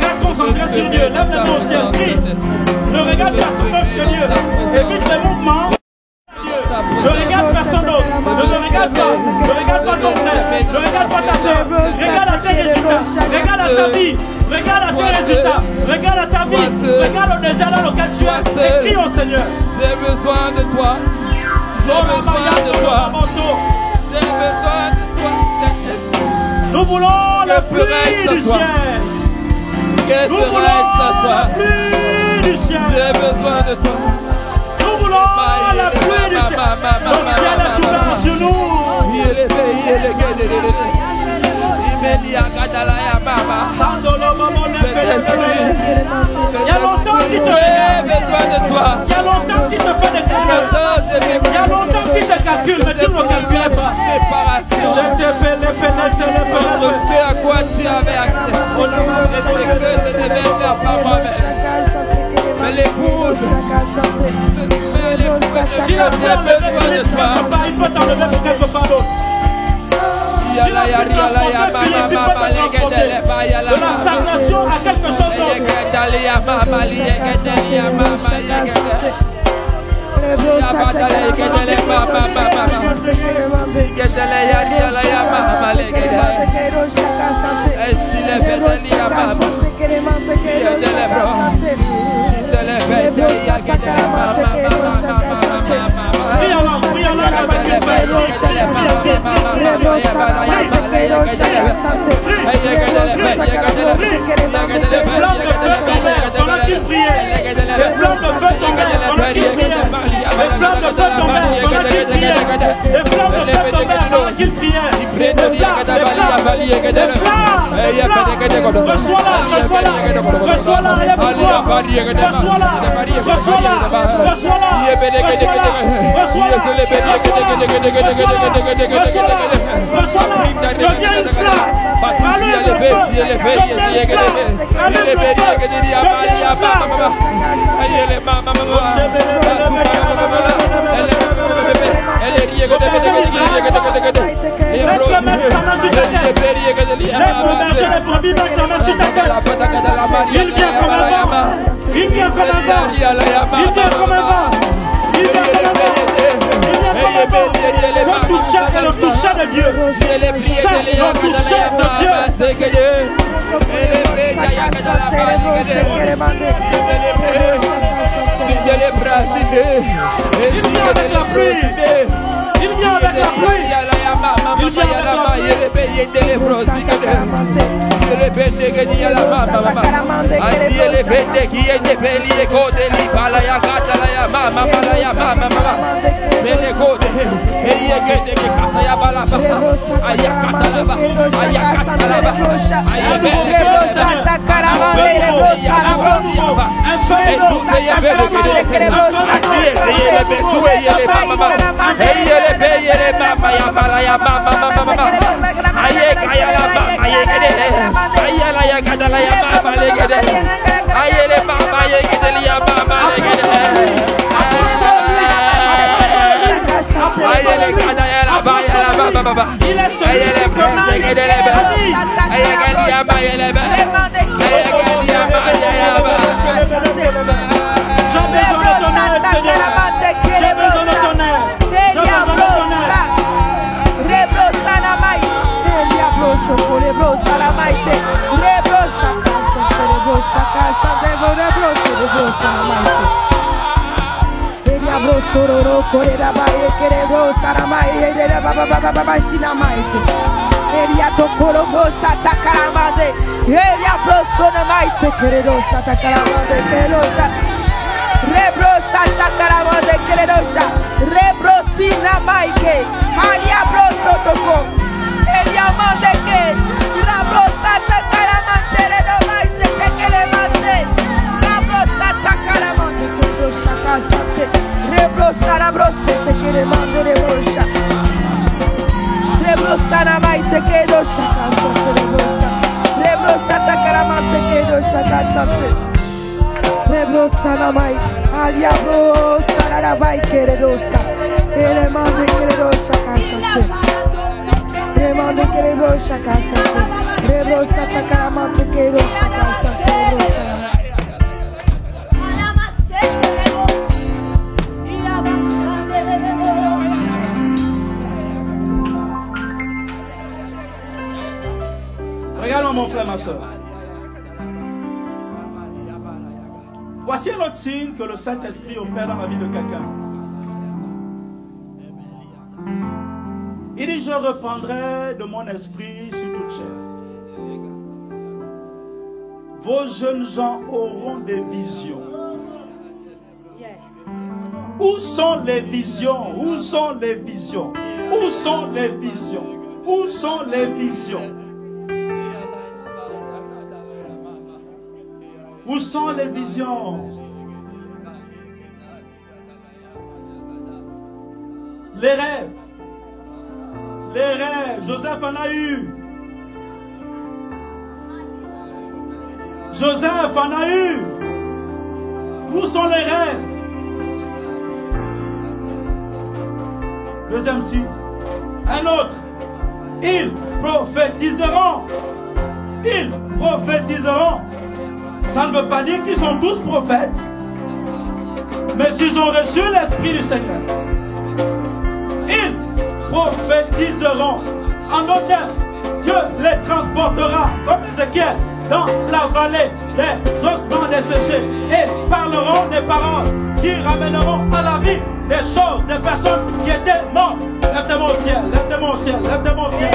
Reste concentré sur Dieu. Lève les mains au ciel. Prie. Ne regarde personne d'autre que Dieu. Évite les mouvements. Ne regarde personne d'autre. Ne regarde pas. Ne regarde pas ton frère. Ne regarde pas ta soeur. Regarde à tes résultats. Regarde à ta vie. Regarde à tes résultats. Regarde à ta vie. Regarde au désert dans lequel tu es. Et crie au Seigneur. J'ai besoin de toi. J'ai besoin de toi. J'ai besoin de toi. Nous voulons la pluie du ciel. Nous voulons la pluie du ciel. J'ai besoin de toi. Nous voulons la pluie du ciel. Le ciel est ouvert sur nous. Il y a longtemps qu'il te fait besoin de toi. Il y a longtemps qu'il te fait des calculs. Il y a longtemps qu'il te calcule, mais tu ne le calcules pas. Séparation. Je te fais les pénètres. Je sais à quoi tu avais accès. Je sais que je devais faire par moi-même. Mais l'épouse, si la fleur ne besoin de toi, il peut t'enlever pour quelque part d'autre. Si la fleur de la stagnation à quelque chose d'autre. Sante. Rebro Sanamai, Aliabro Sanarabai Keredosa, Elemande Keredo Shakasante, Remande Keredo Shakasante, Rebro Satakamante Keredo Shakasante. Regarde-moi mon frère, ma soeur. Voici un autre signe que le Saint-Esprit opère dans la vie de quelqu'un. Il dit, je reprendrai de mon esprit sur toute chair. Vos jeunes gens auront des visions. Où sont les visions? Où sont les visions? Où sont les visions? Où sont les visions? Où sont les visions? Les rêves. Les rêves. Joseph en a eu. Joseph en a eu. Où sont les rêves? Deuxième signe. Un autre. Ils prophétiseront. Ils prophétiseront. Ça ne veut pas dire qu'ils sont tous prophètes, mais s'ils ont reçu l'Esprit du Seigneur, ils prophétiseront. En d'autres termes, Dieu les transportera, comme Ézéchiel, dans la vallée des ossements desséchés et parleront des paroles qui ramèneront à la vie des choses, des personnes qui étaient mortes. Lève-moi au ciel, lève-moi au ciel, lève-moi au ciel.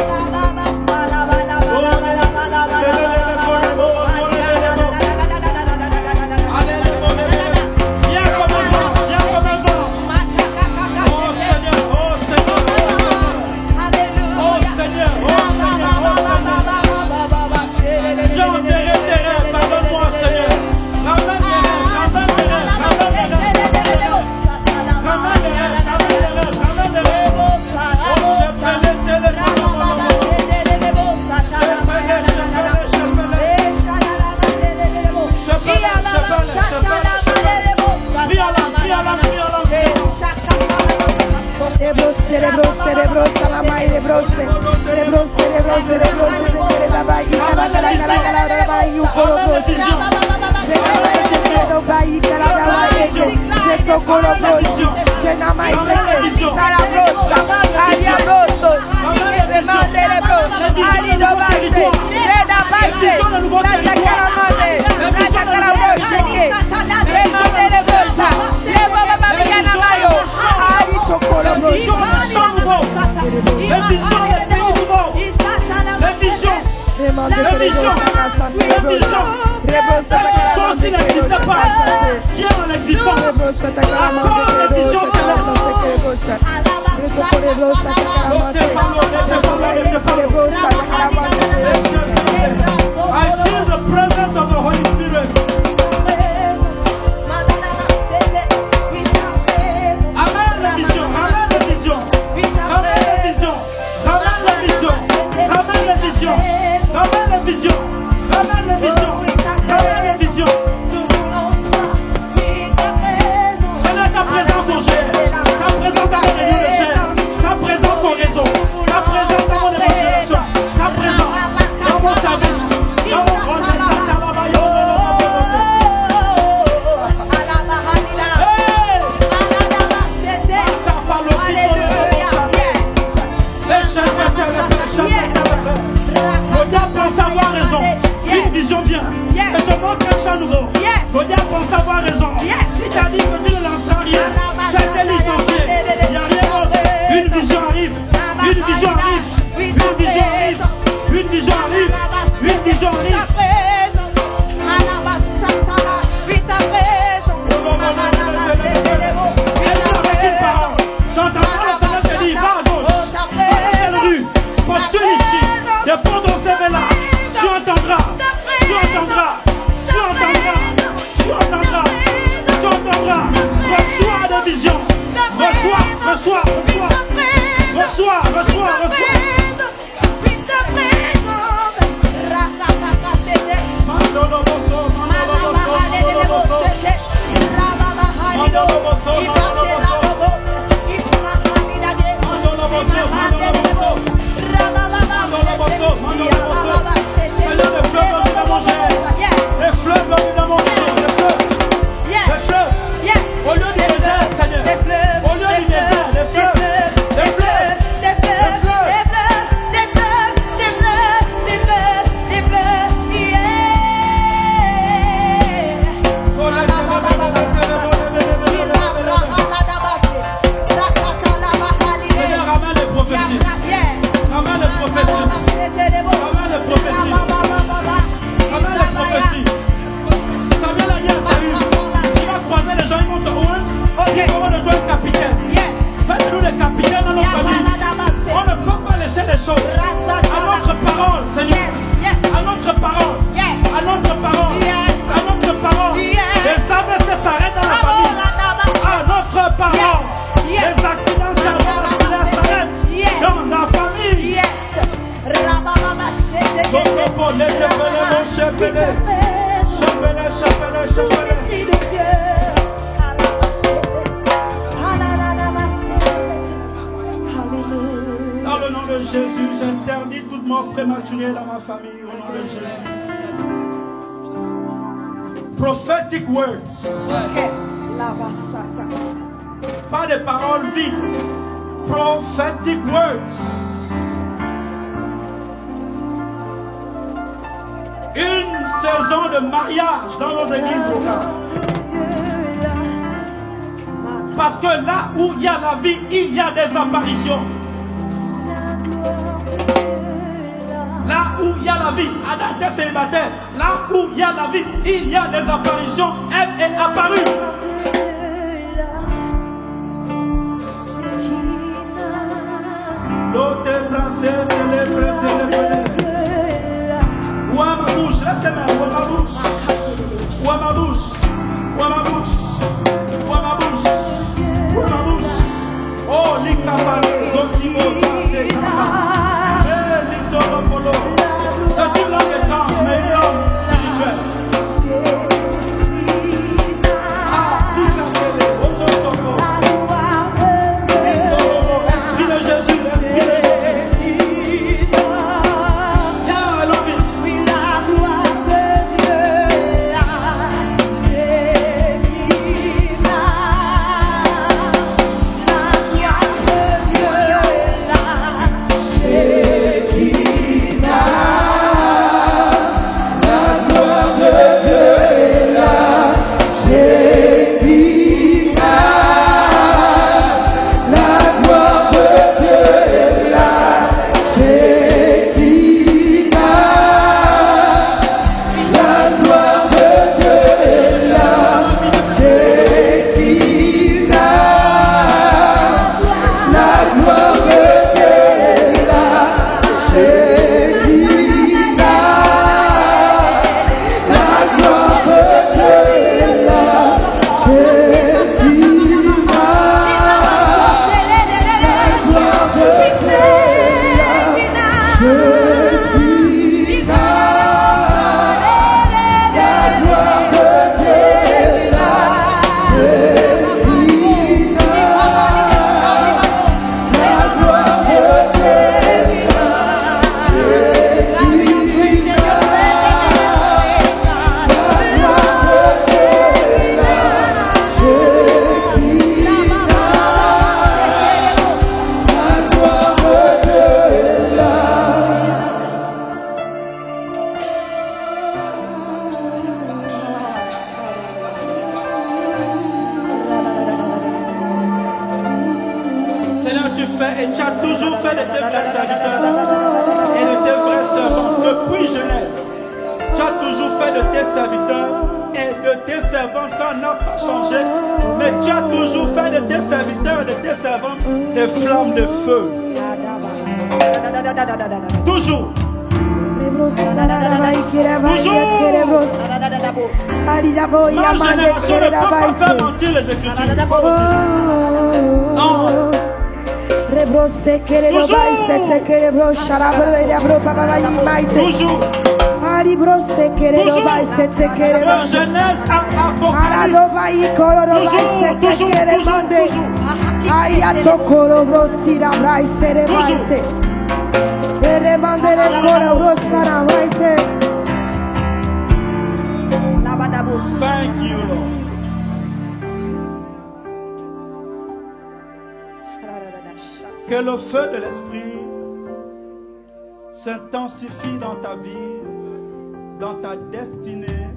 Tu entendras, reçois de Dans le nom de Jésus, j'interdis toute mort prématurée dans ma famille au nom de Jésus. Prophetic words. Pas des paroles vides. Prophetic words. Une saison de mariage dans nos églises locales. Parce que là où il y a la vie, il y a des apparitions. Là où il y a la vie, Adam était célibataire. Là où il y a la vie, il y a des apparitions. Elle est apparue. L'autre est brassé, ou à ma bouche, lève tes mains, ou à ma bouche, ou à ma bouche, ou à ma bouche, ou à ma bouche, ou à ma bouche. Oh, l'ikapalo, l'otimo, santé, l'itolopolo. C'est une langue étrange, mais une langue spirituelle. Ah, l'ikapele, ototoko. Dis le Jésus, dis le Jésus. Thank you, Lord. Que le feu de l'Esprit s'intensifie dans ta vie, dans ta destinée.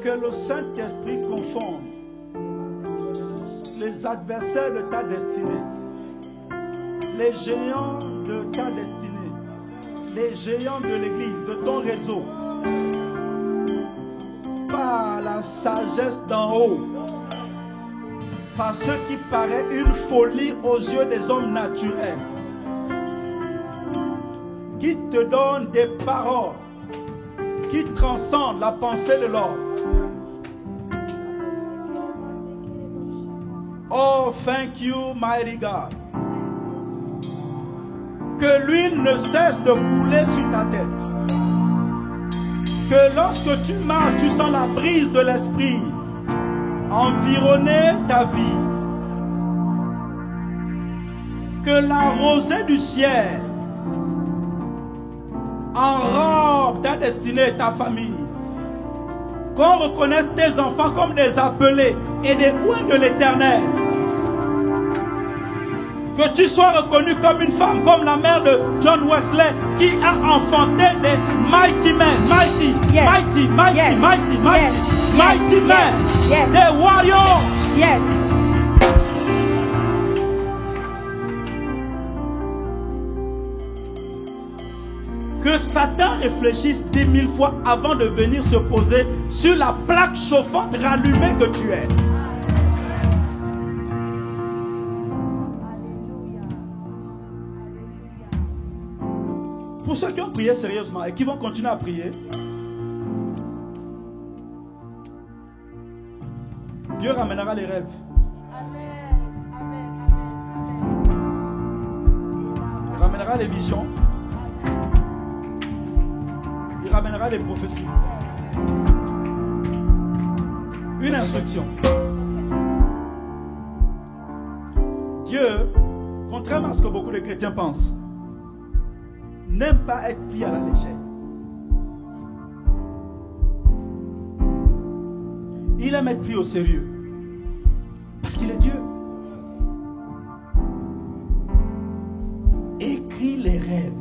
Que le Saint-Esprit confonde les adversaires de ta destinée, les géants de ta destinée, les géants de l'église, de ton réseau, par la sagesse d'en haut, par ce qui paraît une folie aux yeux des hommes naturels, qui te donne des paroles qui transcendent la pensée de l'homme. Oh, thank you, mighty God. Que l'huile ne cesse de couler sur ta tête. Que lorsque tu marches, tu sens la brise de l'esprit environner ta vie. Que la rosée du ciel enrobe ta destinée, ta famille. Qu'on reconnaisse tes enfants comme des appelés et des oins de l'Éternel. Que tu sois reconnu comme une femme, comme la mère de John Wesley, qui a enfanté des mighty men, mighty men, des warriors. Yes. Que Satan réfléchisse 10 000 fois avant de venir se poser sur la plaque chauffante rallumée que tu es. Pour ceux qui ont prié sérieusement et qui vont continuer à prier, Dieu ramènera les rêves. Il ramènera les visions. Il ramènera les prophéties. Une instruction. Dieu, contrairement à ce que beaucoup de chrétiens pensent, n'aime pas être pris à la légère. Il aime être pris au sérieux. Parce qu'il est Dieu. Écris les rêves.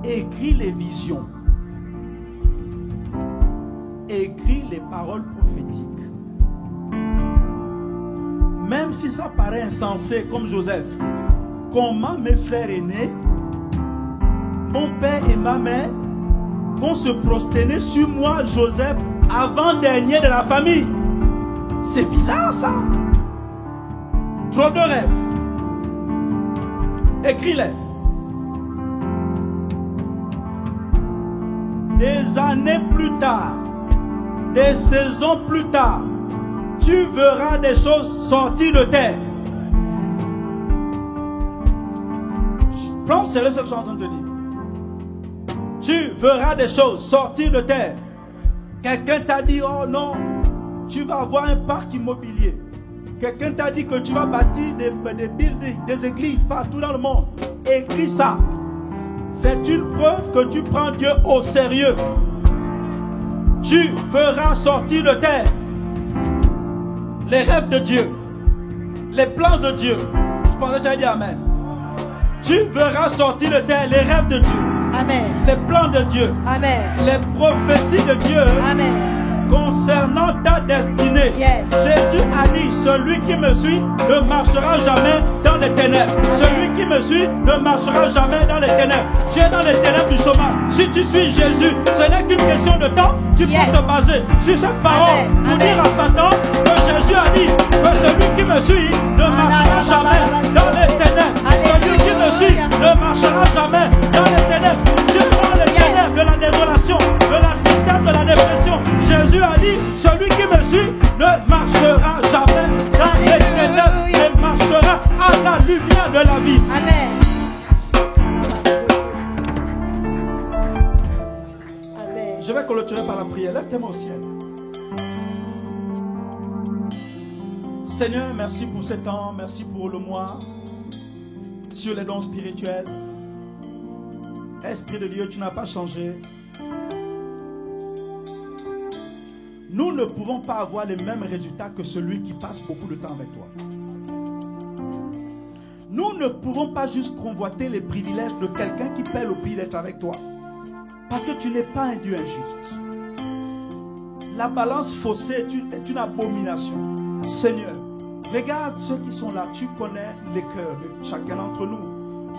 Écris les visions. Écris les paroles prophétiques. Même si ça paraît insensé comme Joseph, comment mes frères aînés, mon père et ma mère vont se prosterner sur moi, Joseph, avant-dernier de la famille? C'est bizarre ça. Trop de rêves. Écris-les. Des années plus tard, des saisons plus tard, tu verras des choses sortir de terre. Prends au sérieux ce que je suis en train de te dire. Tu verras des choses sortir de terre. Quelqu'un t'a dit, oh non, tu vas avoir un parc immobilier. Quelqu'un t'a dit que tu vas bâtir des buildings, des églises partout dans le monde. Écris ça. C'est une preuve que tu prends Dieu au sérieux. Tu verras sortir de terre les rêves de Dieu, les plans de Dieu. Je pensais que tu allais dire Amen. Tu verras sortir de terre les rêves de Dieu. Amen. Les plans de Dieu. Amen. Les prophéties de Dieu. Amen. Concernant ta destinée. Yes. Jésus a dit, celui qui me suit ne marchera jamais dans les ténèbres. Celui qui me suit ne marchera jamais dans les ténèbres. Tu es dans les ténèbres du chômage. Si tu suis Jésus, ce n'est qu'une question de temps. Tu peux te baser sur cette parole pour dire à Satan que Jésus a dit que celui qui me suit ne marchera jamais dans les ténèbres. Celui qui me suit ne marchera jamais dans les ténèbres. Tu es dans les ténèbres de la désolation, de la tristesse, de la dépression. Jésus a dit, celui qui me suit ne marchera jamais dans les ténèbres, mais marchera à la lumière de la vie. Amen. Je vais clôturer par la prière. Lève tes mains au ciel. Seigneur, merci pour ce temps. Merci pour le mois sur les dons spirituels. Esprit de Dieu, tu n'as pas changé. Nous ne pouvons pas avoir les mêmes résultats que celui qui passe beaucoup de temps avec toi. Nous ne pouvons pas juste convoiter les privilèges de quelqu'un qui paie le prix d'être avec toi. Parce que tu n'es pas un Dieu injuste. La balance faussée est une abomination. Seigneur, regarde ceux qui sont là. Tu connais les cœurs de chacun d'entre nous.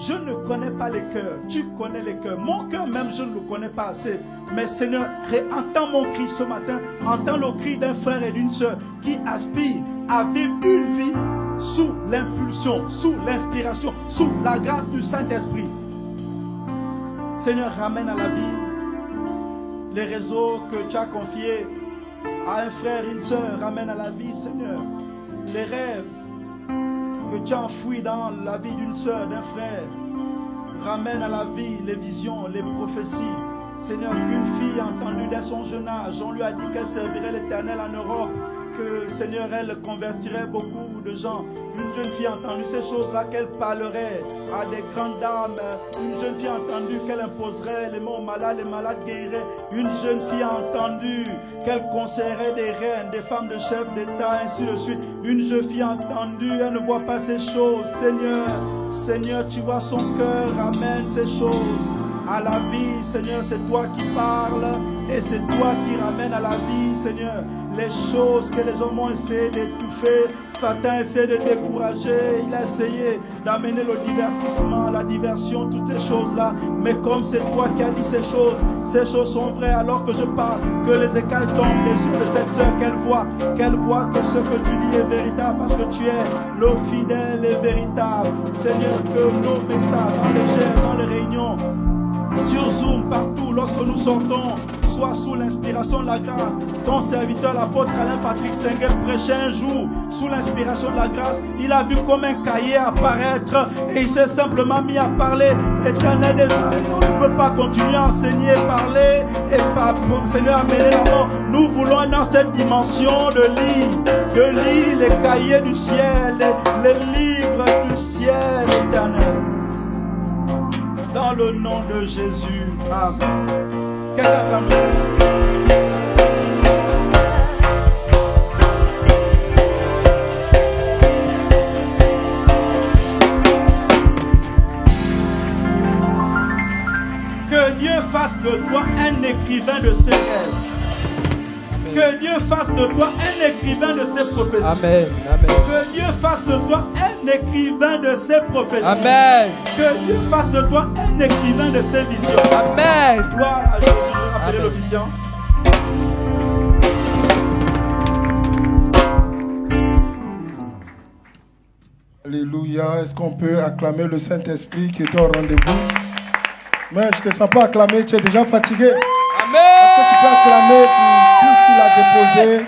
Je ne connais pas les cœurs. Tu connais les cœurs. Mon cœur même, je ne le connais pas assez. Mais Seigneur, entends mon cri ce matin. Entends le cri d'un frère et d'une soeur qui aspirent à vivre une vie sous l'impulsion, sous l'inspiration, sous la grâce du Saint-Esprit. Seigneur, ramène à la vie les réseaux que tu as confiés à un frère et une soeur. Ramène à la vie, Seigneur. les rêves que tu as enfouis dans la vie d'une sœur, d'un frère. Ramène à la vie les visions, les prophéties. Seigneur, qu'une fille entendue dès son jeune âge, on lui a dit qu'elle servirait l'Éternel en Europe, que Seigneur, elle convertirait beaucoup de gens. Une jeune fille a entendu ces choses-là, qu'elle parlerait à des grandes dames. Une jeune fille a entendu qu'elle imposerait les mots aux malades, les malades guériraient. Une jeune fille a entendu qu'elle conseillerait des reines, des femmes de chefs d'État, ainsi de suite. Une jeune fille a entendu, elle ne voit pas ces choses. Seigneur, Seigneur, tu vois son cœur, ramène ces choses à la vie. Seigneur, c'est toi qui parles et c'est toi qui ramènes à la vie, Seigneur, les choses que les hommes ont essayé d'étouffer. Satan a essayé de décourager, il a essayé d'amener le divertissement, la diversion, toutes ces choses-là. Mais comme c'est toi qui as dit ces choses sont vraies alors que je parle, que les écailles tombent des yeux de cette sœur, qu'elle voit que ce que tu dis est véritable parce que tu es le fidèle et véritable. Seigneur, que nos messages dans les chaires, dans les réunions, sur Zoom, partout, lorsque nous sortons, soit sous l'inspiration de la grâce. Ton serviteur, l'apôtre Alain Patrick Tsengel, prêchait un jour sous l'inspiration de la grâce. Il a vu comme un cahier apparaître et il s'est simplement mis à parler. L'Éternel des armées, on ne peut pas continuer à enseigner, parler et pas, Seigneur, amener la mort. Nous voulons dans cette dimension de lire les cahiers du ciel, les livres du ciel éternel. Dans le nom de Jésus. Amen. Que Dieu fasse de toi un écrivain de ses rêves. Que Dieu fasse de toi un écrivain de ses prophéties. Amen. Amen. Que Dieu fasse de toi un écrivain de ses prophéties. Amen. Que Dieu fasse de toi un écrivain de ses visions. Amen. Gloire à Jésus. Rappelez l'officiant. Alléluia. Est-ce qu'on peut acclamer le Saint-Esprit qui est au rendez-vous? Mais je ne te sens pas acclamer, tu es déjà fatigué. Amen. Est-ce que tu peux acclamer pour tout ce qu'il a déposé?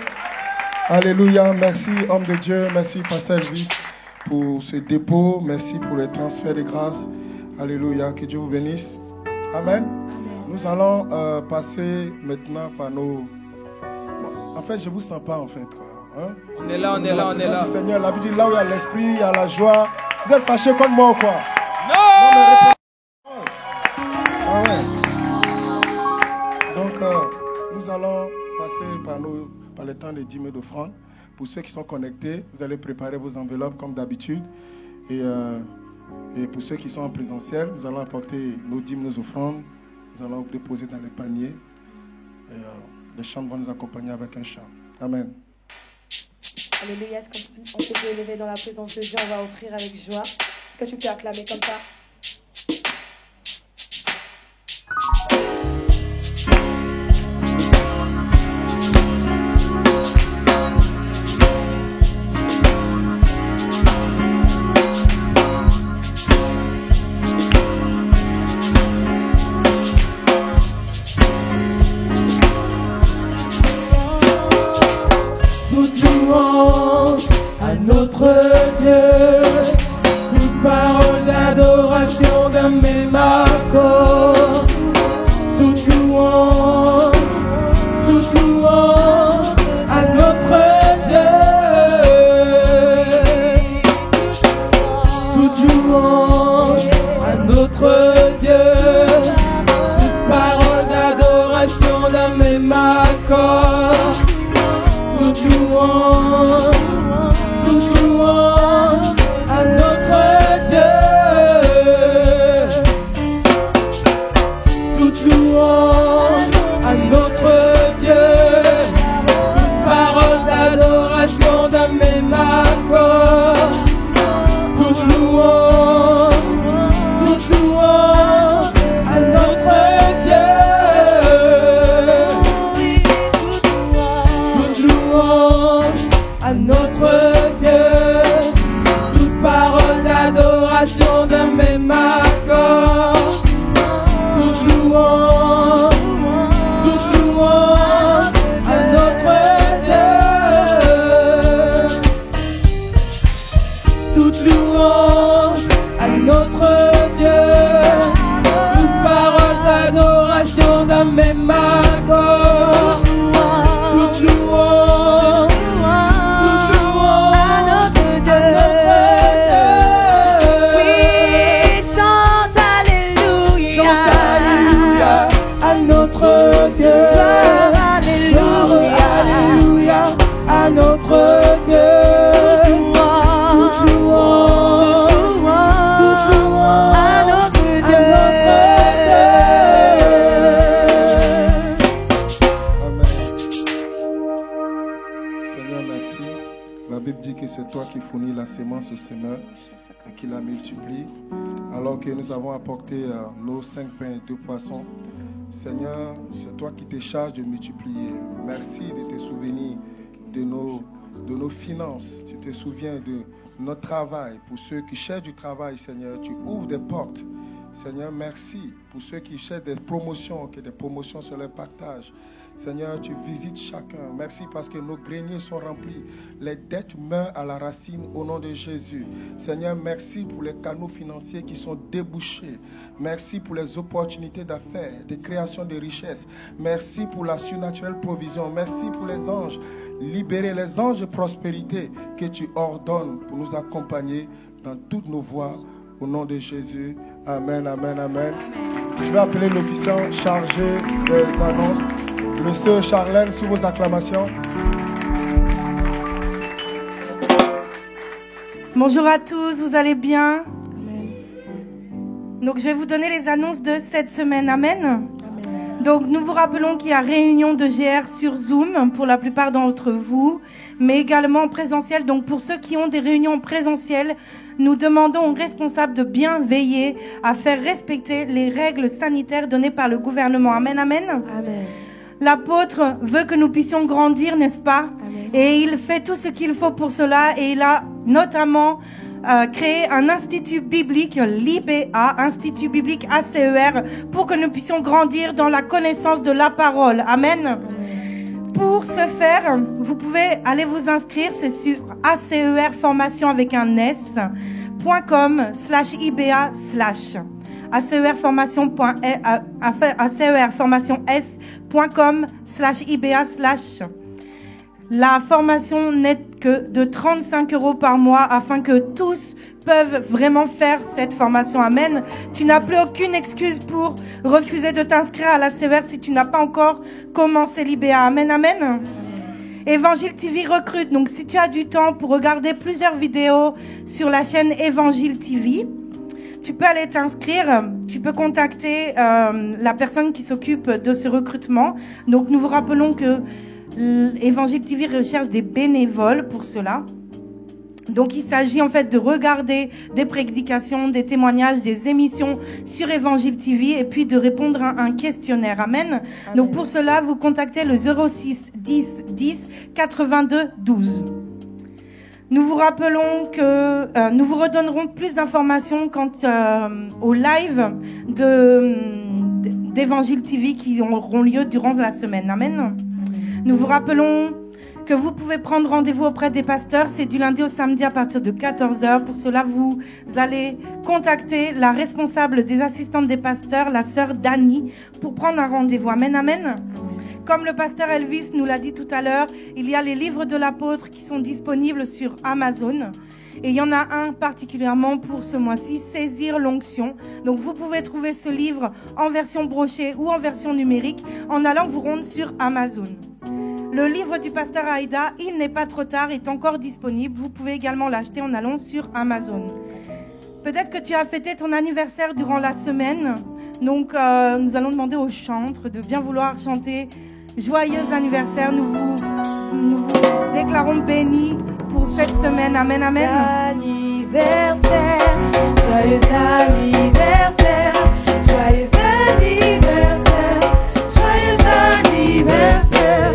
Alléluia. Merci, homme de Dieu. Merci, pasteur Elvis, pour ce dépôt. Merci pour les transferts de grâce. Alléluia. Que Dieu vous bénisse. Amen. Nous allons passer maintenant par nos... En fait, je ne vous sens pas, en fait. Quoi. Hein? On est là, on est là, on est là. Seigneur, la Bible dit là où il y a l'esprit, il y a la joie. Vous êtes fâchés comme moi ou quoi? Non. Ah ouais. Donc, nous allons passer par le temps des dîmes et d'offrandes. Pour ceux qui sont connectés, vous allez préparer vos enveloppes comme d'habitude. Et pour ceux qui sont en présentiel, nous allons apporter nos dîmes, nos offrandes. Nous allons déposer dans les paniers. Et les chants vont nous accompagner avec un chant. Amen. Alléluia. Est-ce qu'on peut se lever dans la présence de Dieu? On va offrir avec joie. Est-ce que tu peux acclamer comme ça? Notre Dieu, toute parole d'adoration d'un même accord, toute louange à notre Dieu, toute louange à notre Dieu, toute parole d'adoration d'un même accord, toute louange à notre Dieu. toute louange à notre Dieu. Toute parole d'adoration d'un même accord. Toute louange à notre Dieu. Oui, chante alléluia. Chante alléluia à notre Dieu. Alléluia à notre Dieu. C'est toi qui fournis la sémence au semeur et qui la multiplie. Alors que nous avons apporté nos 5 pains et 2 poissons, Seigneur, c'est toi qui te charges de multiplier. Merci de te souvenir de nos finances. Tu te souviens de notre travail. Pour ceux qui cherchent du travail, Seigneur, tu ouvres des portes. Seigneur, merci. Pour ceux qui cherchent des promotions, que des promotions se les partagent. Seigneur, tu visites chacun. Merci parce que nos greniers sont remplis. Les dettes meurent à la racine au nom de Jésus. Seigneur, merci pour les canaux financiers qui sont débouchés. Merci pour les opportunités d'affaires, de création de richesses. Merci pour la surnaturelle provision. Merci pour les anges. Libérer les anges de prospérité que tu ordonnes pour nous accompagner dans toutes nos voies. Au nom de Jésus. Amen, amen, amen. Je vais appeler l'officiant chargé des annonces. Le sœur Charlène, sous vos acclamations. Bonjour à tous, vous allez bien? Donc je vais vous donner les annonces de cette semaine. Amen. Donc nous vous rappelons qu'il y a réunion de GR sur Zoom pour la plupart d'entre vous, mais également en présentiel. Donc pour ceux qui ont des réunions présentielles, nous demandons aux responsables de bien veiller à faire respecter les règles sanitaires données par le gouvernement. Amen, amen. Amen. L'apôtre veut que nous puissions grandir, n'est-ce pas? Amen. Et il fait tout ce qu'il faut pour cela. Et il a notamment créé un institut biblique, l'IBA, Institut biblique ACER, pour que nous puissions grandir dans la connaissance de la parole. Amen. Amen. Pour ce faire, vous pouvez aller vous inscrire, c'est sur ACER formation avec un s.com/IBA/ ACERformation.s.com/IBA/. La formation n'est que de 35 € par mois afin que tous peuvent vraiment faire cette formation. Amen. Tu n'as plus aucune excuse pour refuser de t'inscrire à l'ACER si tu n'as pas encore commencé l'IBA. Amen, amen. Évangile TV recrute. Donc si tu as du temps pour regarder plusieurs vidéos sur la chaîne Évangile TV, tu peux aller t'inscrire. Tu peux contacter la personne qui s'occupe de ce recrutement. Donc nous vous rappelons que Évangile TV recherche des bénévoles pour cela. Donc il s'agit en fait de regarder des prédications, des témoignages, des émissions sur Évangile TV et puis de répondre à un questionnaire. Amen. Amen. Donc pour cela, vous contactez le 06 10 10 82 12. Nous vous rappelons que nous vous redonnerons plus d'informations quant au live d'Évangile TV qui auront lieu durant la semaine. Amen. Nous vous rappelons que vous pouvez prendre rendez-vous auprès des pasteurs. C'est du lundi au samedi à partir de 14h. Pour cela, vous allez contacter la responsable des assistantes des pasteurs, la sœur Dani, pour prendre un rendez-vous. Amen, amen. Comme le pasteur Elvis nous l'a dit tout à l'heure, il y a les livres de l'apôtre qui sont disponibles sur Amazon. Et il y en a un particulièrement pour ce mois-ci, Saisir l'onction. Donc vous pouvez trouver ce livre en version brochée ou en version numérique en allant vous rendre sur Amazon. Le livre du pasteur Aïda, Il n'est pas trop tard, est encore disponible. Vous pouvez également l'acheter en allant sur Amazon. Peut-être que tu as fêté ton anniversaire durant la semaine. Donc nous allons demander aux chantres de bien vouloir chanter Joyeux anniversaire. Nous vous déclarons bénis pour cette semaine. Amen, amen. Anniversaire, joyeux anniversaire, joyeux anniversaire, joyeux anniversaire.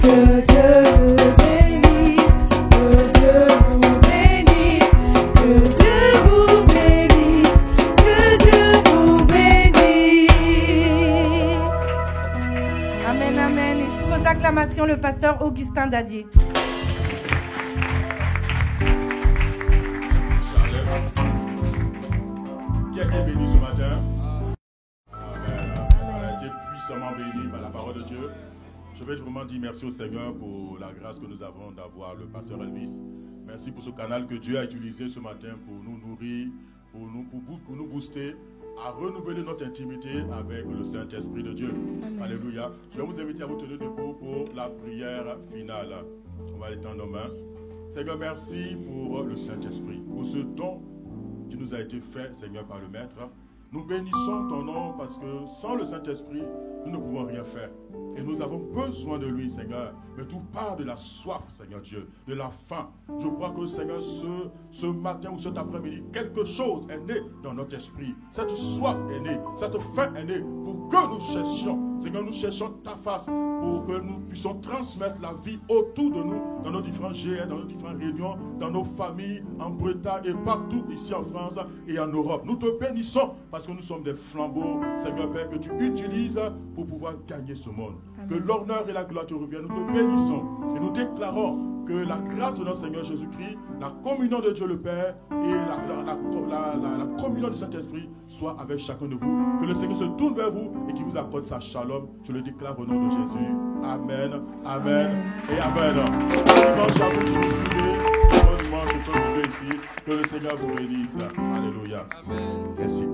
Que Dieu vous bénisse, que Dieu vous bénisse, que Dieu vous bénisse, que Dieu vous bénisse. Amen, amen. Et sous vos acclamations, le pasteur Augustin Dadier. dit merci au Seigneur pour la grâce que nous avons d'avoir le pasteur Elvis. Merci pour ce canal que Dieu a utilisé ce matin pour nous nourrir, pour nous booster, à renouveler notre intimité avec le Saint-Esprit de Dieu. Amen. Alléluia. Je vais vous inviter à vous tenir debout pour la prière finale. On va l'étendre nos mains. Seigneur, merci pour le Saint-Esprit, pour ce don qui nous a été fait, Seigneur, par le Maître. Nous bénissons ton nom parce que sans le Saint-Esprit, nous ne pouvons rien faire. Et nous avons besoin de lui, Seigneur. Mais tout part de la soif, Seigneur Dieu, de la faim. Je crois que, Seigneur, ce matin ou cet après-midi, quelque chose est né dans notre esprit. Cette soif est née, cette faim est née pour que nous cherchions. Seigneur, nous cherchons ta face pour que nous puissions transmettre la vie autour de nous, dans nos différents GR, dans nos différentes réunions, dans nos familles, en Bretagne et partout ici en France et en Europe. Nous te bénissons parce que nous sommes des flambeaux, Seigneur Père, que tu utilises pour pouvoir gagner ce monde. Amen. Que l'honneur et la gloire te reviennent. Nous te bénissons et nous déclarons que la grâce de notre Seigneur Jésus-Christ, la communion de Dieu le Père et la communion du Saint-Esprit soit avec chacun de vous. Que le Seigneur se tourne vers vous et qu'il vous accorde sa shalom. Je le déclare au nom de Jésus. Amen, amen et amen. Dimanche à vous qui nous suivez, bon dimanche à tous ici. Que le Seigneur vous bénisse. Alléluia. Amen. Merci.